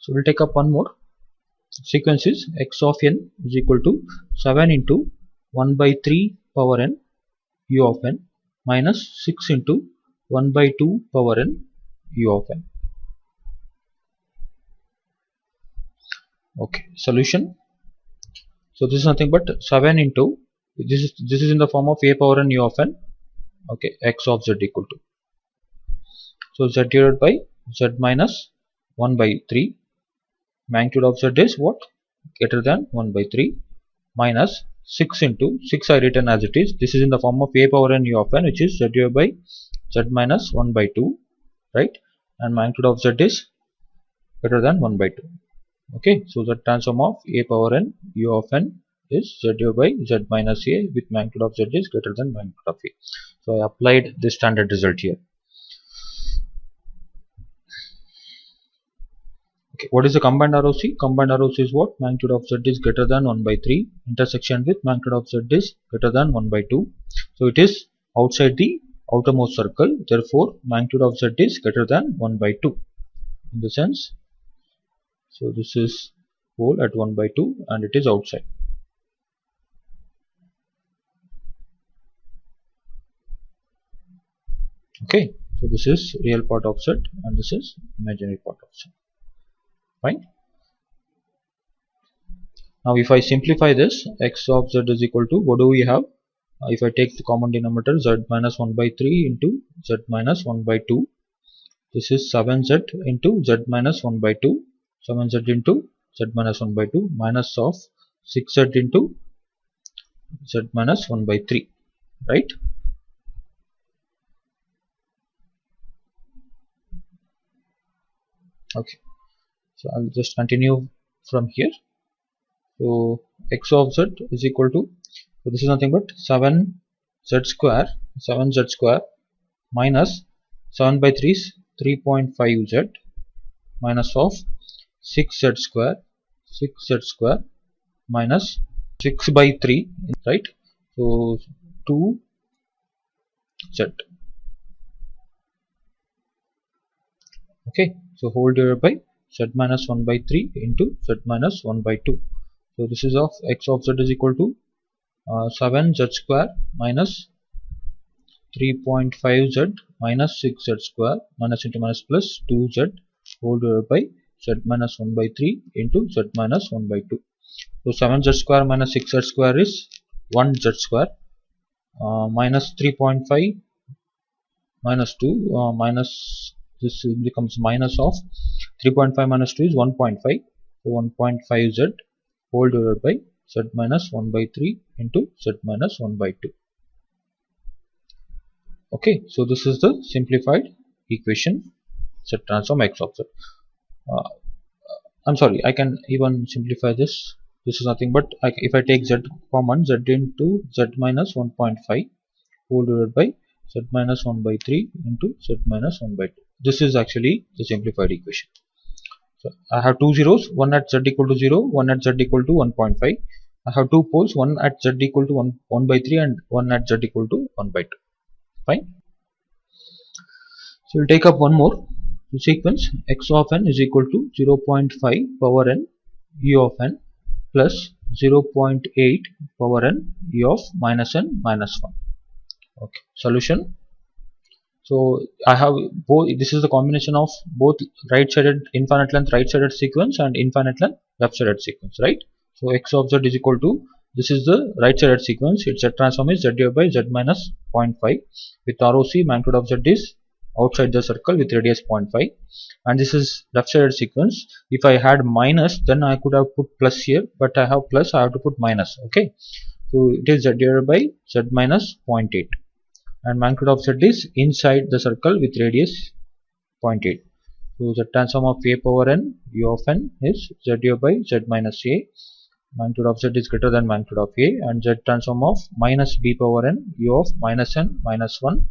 So we'll take up one more. Sequence is x of n is equal to 7 into 1 by 3 power n u of n minus 6 into 1 by 2 power n u of n. Okay, solution. So this is nothing but 7 into this is in the form of a power n u of n. Okay, x of z equal to, so z divided by z minus 1 by 3, magnitude of z is what, greater than 1 by 3, minus 6 into 6 I written as it is, this is in the form of a power n u of n, which is z divided by z minus 1 by 2, right, and magnitude of z is greater than 1 by 2. Okay, so the transform of a power n u of n is z divided by z minus a with magnitude of z is greater than magnitude of a. So I applied this standard result here. Okay, what is the combined ROC? Combined ROC is what? Magnitude of z is greater than 1 by 3 intersection with magnitude of z is greater than 1 by 2. So it is outside the outermost circle, therefore magnitude of z is greater than 1 by 2 in the sense. So this is hole at 1 by 2 and it is outside. Okay, so this is real part of z and this is imaginary part of z. Fine. Now if I simplify this, x of z is equal to, what do we have? If I take the common denominator, z minus 1 by 3 into z minus 1 by 2, this is 7z into z minus 1 by 2, 7z into z minus 1 by 2 minus of 6z into z minus 1 by 3, right? Okay, so I'll just continue from here. So x of z is equal to, so this is nothing but 7z square minus 7 by 3 is 3.5z minus of 6z square minus 6 by 3, right? So 2z. Okay, so whole divided by z minus 1 by 3 into z minus 1 by 2. So this is of x of z is equal to 7z square minus 3.5z minus 6z square minus into minus plus 2z whole divided by z minus 1 by 3 into z minus 1 by 2. So 7z square minus 6z square is 1z square minus 3.5 minus 2 minus this becomes minus of 3.5 minus 2 is 1.5, so 1.5z whole divided by z minus 1 by 3 into z minus 1 by 2. Okay, so this is the simplified equation z transform x of z. I'm sorry, I can even simplify this. This is nothing but if I take z common, z into z minus 1.5 whole divided by z minus 1 by 3 into z minus 1 by 2. This is actually the simplified equation. So I have two zeros, one at z equal to 0, one at z equal to 1.5. I have two poles, one at z equal to 1 by 3 and one at z equal to 1 by 2. Fine. So we'll take up one more. The sequence x of n is equal to 0.5 power n u of n plus 0.8 power n u of minus n minus 1. Okay, solution. So I have both, this is the combination of both right sided infinite length right sided sequence and infinite length left sided sequence, right? So x of z is equal to, this is the right sided sequence, its z transform is z divided by z minus 0.5 with ROC magnitude of z is outside the circle with radius 0.5, and this is left sided sequence. If I had minus, then I could have put plus here, but I have plus, I have to put minus. Okay, so it is z divided by z minus 0.8 and magnitude of z is inside the circle with radius 0.8. So the transform of a power n u of n is z divided by z minus a, magnitude of z is greater than magnitude of a, and z transform of minus b power n u of minus n minus 1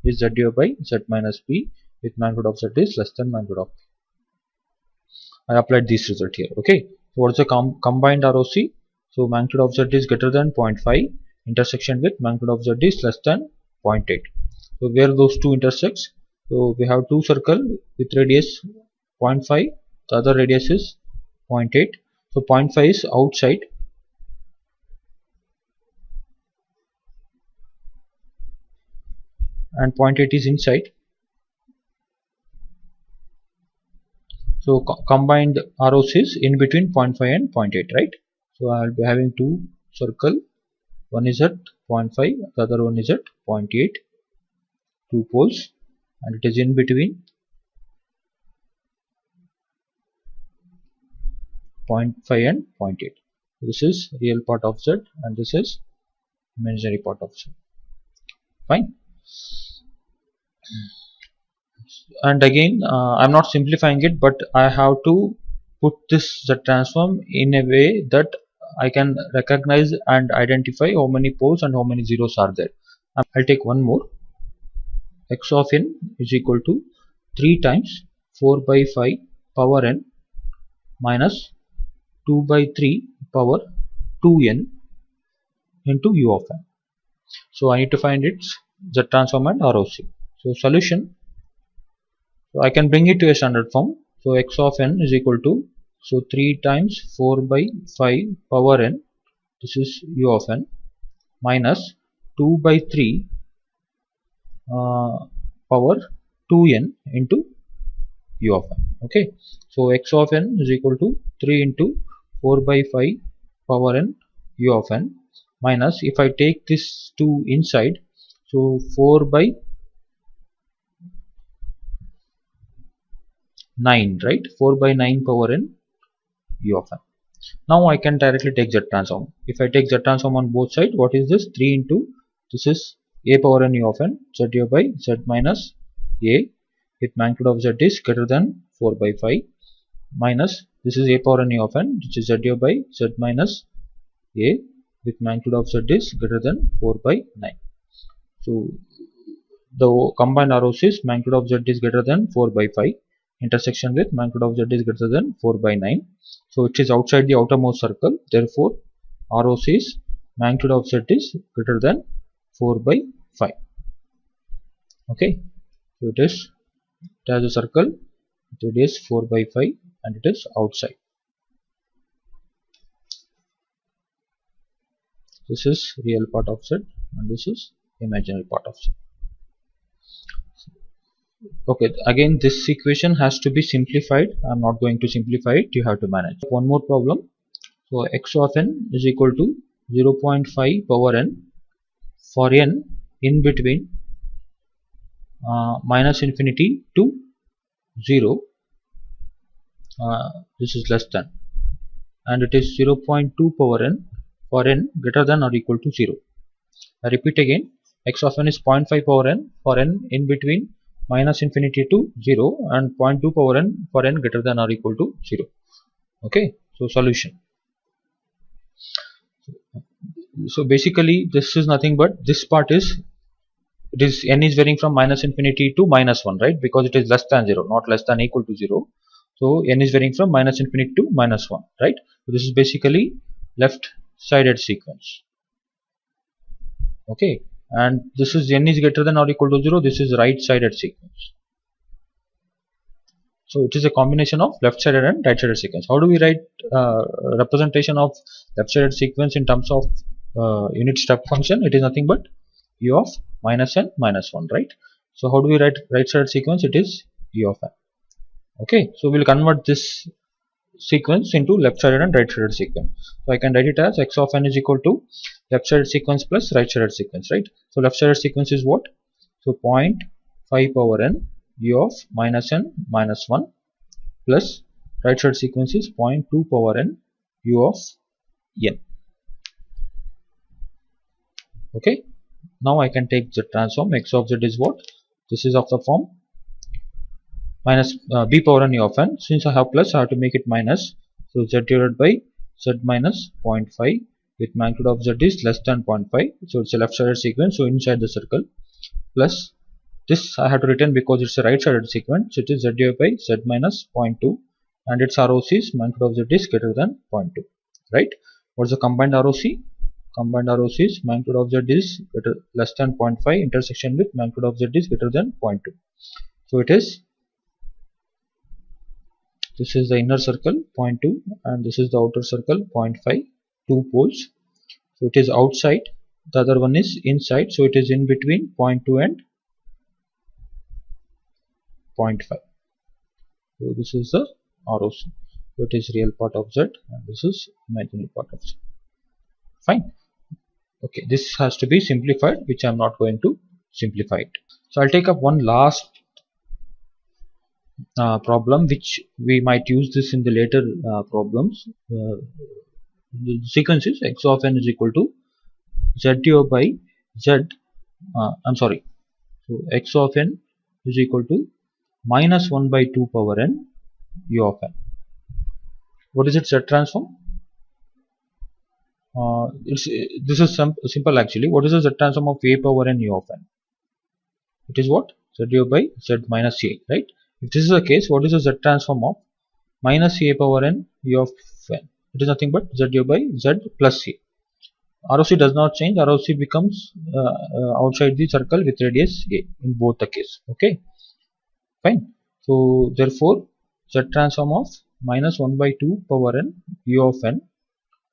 is z divided by z minus b with magnitude of z is less than magnitude of a. I applied this result here. Okay, so what is the combined ROC? So magnitude of z is greater than 0.5 intersection with magnitude of z is less than 0.8. So where those two intersects, so we have two circle with radius 0.5 the other radius is 0.8. So 0.5 is outside and 0.8 is inside. So combined ROC is in between 0.5 and 0.8, right? So I will be having two circle. One is at 0.5, the other one is at 0.8. Two poles, and it is in between 0.5 and 0.8. This is real part of Z and this is imaginary part of Z. Fine. And again, I'm not simplifying it, but I have to put this Z transform in a way that I can recognize and identify how many poles and how many zeros are there. I'll take one more. X of n is equal to 3 times 4 by 5 power n minus 2 by 3 power 2n into u of n. So I need to find its Z transform and ROC. So solution. So I can bring it to a standard form. So x of n is equal to 3 times 4 by 5 power n, this is u of n, minus 2 by 3 power 2n into u of n. Okay, so x of n is equal to 3 into 4 by 5 power n u of n, minus, if I take this 2 inside, so 4 by 9, right? 4 by 9 power n u of n. Now I can directly take Z transform. If I take Z transform on both sides, what is this? 3 into, this is a power n u of n, Z u by Z minus a, with magnitude of Z is greater than 4 by 5, minus, this is a power n u of n, which is Z u by Z minus a, with magnitude of Z is greater than 4 by 9. So the combined ROC is magnitude of Z is greater than 4 by 5, intersection with magnitude of Z is greater than 4 by 9. So it is outside the outermost circle, therefore ROC is magnitude of Z is greater than 4 by 5. Okay, so it has a circle, it is 4 by 5 and it is outside. This is real part of Z and this is imaginary part of Z. Okay, again this equation has to be simplified. I'm not going to simplify it, you have to manage. One more problem. So x of n is equal to 0.5 power n for n in between minus infinity to 0, this is less than, and it is 0.2 power n for n greater than or equal to 0. I repeat again, x of n is 0.5 power n for n in between minus infinity to 0 and 0.2 power n for n greater than or equal to 0. Okay, so solution. So basically this is nothing but this part is, it is n is varying from minus infinity to minus 1, right? Because it is less than 0, not less than equal to 0. So n is varying from minus infinity to minus 1, right? So this is basically left sided sequence. Okay, and this is n is greater than or equal to 0, this is right sided sequence. So it is a combination of left sided and right sided sequence. How do we write representation of left sided sequence in terms of unit step function? It is nothing but u of minus n minus 1, right? So how do we write right sided sequence? It is u of n. Okay, so we'll convert this sequence into left sided and right sided sequence. So I can write it as x of n is equal to left sided sequence plus right sided sequence, right? So left sided sequence is what? So 0.5 power n u of minus n minus 1 plus right sided sequence is 0.2 power n u of n. Okay, now I can take Z transform. X of Z is what? This is of the form minus b power n u of n. Since I have plus, I have to make it minus. So Z divided by Z minus 0.5 with magnitude of Z is less than 0.5. So it's a left sided sequence. So inside the circle plus this I have to return because it's a right sided sequence. It is Z divided by Z minus 0.2 and its ROC is magnitude of Z is greater than 0.2. Right? What's the combined ROC? Combined ROC is magnitude of Z is less than 0.5 intersection with magnitude of Z is greater than 0.2. So it is This is the inner circle 0.2 and this is the outer circle 0.5, 2 poles. So it is outside, the other one is inside, so it is in between 0.2 and 0.5. So this is the ROC. So it is real part of Z and this is imaginary part of Z. Fine. Okay, this has to be simplified, which I am not going to simplify it. So I'll take up one last problem, which we might use this in the later problems. The sequence is x of n is equal to z0 by z. I'm sorry. So x of n is equal to minus 1 by 2 power n u of n. What is its Z transform? This is simple actually. What is the Z transform of a power n u of n? It is what? Z0 by z minus a, right? If this is the case, what is the Z transform of minus a power n u of n? It is nothing but z0 by z plus a. ROC does not change. ROC becomes outside the circle with radius a in both the case. Okay, fine. So therefore, Z transform of minus 1 by 2 power n u of n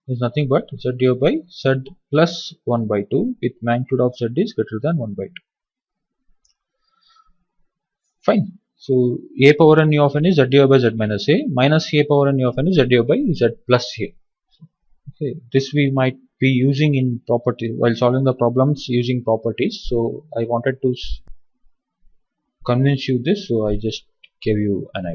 is nothing but z0 by z plus 1 by 2 with magnitude of z is greater than 1 by 2. Fine. So a power n u of n is z0 by z minus a, minus a power n u of n is z0 by z plus a. Okay, this we might be using in property while solving the problems using properties. So I wanted to convince you this, so I just gave you an idea.